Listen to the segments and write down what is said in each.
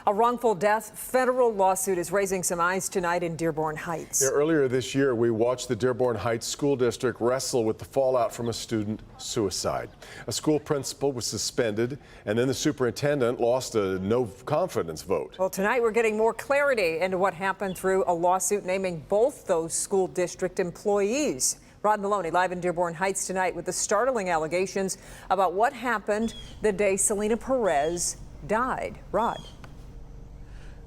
A wrongful death federal lawsuit is raising some eyes tonight in Dearborn Heights. Yeah, earlier this year, we watched the Dearborn Heights School District wrestle with the fallout from a student suicide. A school principal was suspended, and then the superintendent lost a no-confidence vote. Well, tonight we're getting more clarity into what happened through a lawsuit naming both those school district employees. Rod Maloney live in Dearborn Heights tonight with the startling allegations about what happened the day Selena Perez died. Rod.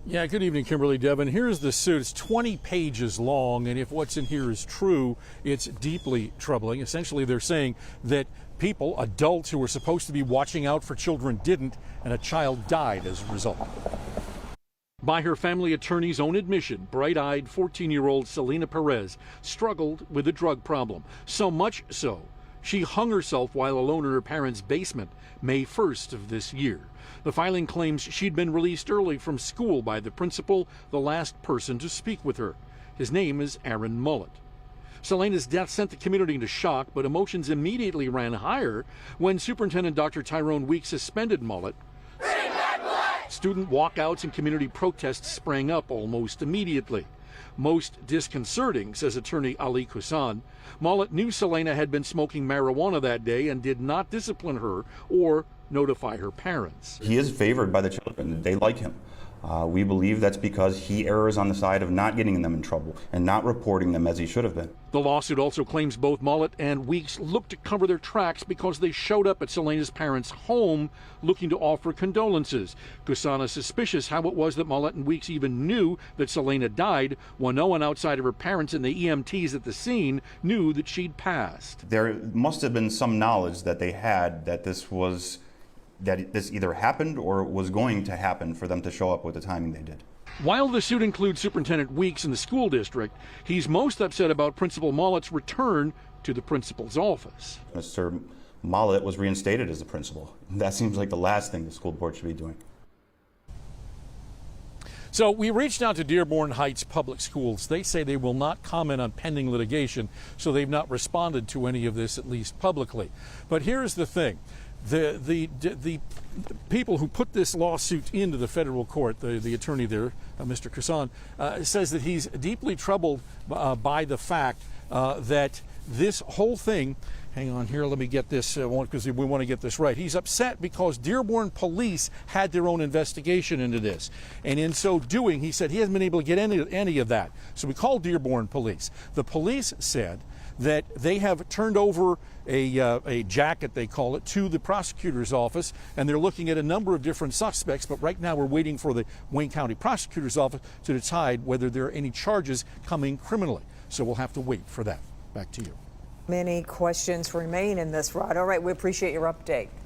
Yeah, good evening, Kimberly Devin. Here's the suit. It's 20 pages long, and if what's in here is true, it's deeply troubling. Essentially, they're saying that people, adults who were supposed to be watching out for children, didn't, and a child died as a result. By her family attorney's own admission, bright-eyed 14-year-old Selena Perez struggled with a drug problem. So much so, she hung herself while alone in her parents' basement May 1st of this year. The filing claims she'd been released early from school by the principal, the last person to speak with her. His name is Aaron Mullet. Selena's death sent the community into shock, but emotions immediately ran higher when Superintendent Dr. Tyrone Weeks suspended Mullet. Student walkouts and community protests sprang up almost immediately. Most disconcerting, says attorney Ali Kusan, Mullet knew Selena had been smoking marijuana that day and did not discipline her or notify her parents. He is favored by the children. They like him. We believe that's because he errs on the side of not getting them in trouble and not reporting them as he should have been. The lawsuit also claims both Mullet and Weeks looked to cover their tracks because they showed up at Selena's parents' home looking to offer condolences. Kusan is suspicious how it was that Mullet and Weeks even knew that Selena died when no one outside of her parents and the EMTs at the scene knew that she'd passed. There must have been some knowledge that they had that this either happened or was going to happen for them to show up with the timing they did. While the suit includes Superintendent Weeks in the school district, he's most upset about Principal Mullet's return to the principal's office. Mr. Mullet was reinstated as the principal. That seems like the last thing the school board should be doing. So we reached out to Dearborn Heights Public Schools. They say they will not comment on pending litigation, so they've not responded to any of this, at least publicly. But here's the thing. The people who put this lawsuit into the federal court, the attorney there, Mr. Kusan, says that he's deeply troubled by the fact that this whole thing, hang on here, let me get this, because we want to get this right. He's upset because Dearborn police had their own investigation into this. And in so doing, he said he hasn't been able to get any of that. So we called Dearborn police. The police said that they have turned over a jacket, they call it, to the prosecutor's office, and they're looking at a number of different suspects, but right now we're waiting for the Wayne County prosecutor's office to decide whether there are any charges coming criminally. So we'll have to wait for that. Back to you. Many questions remain in this, Rod. All right, we appreciate your update.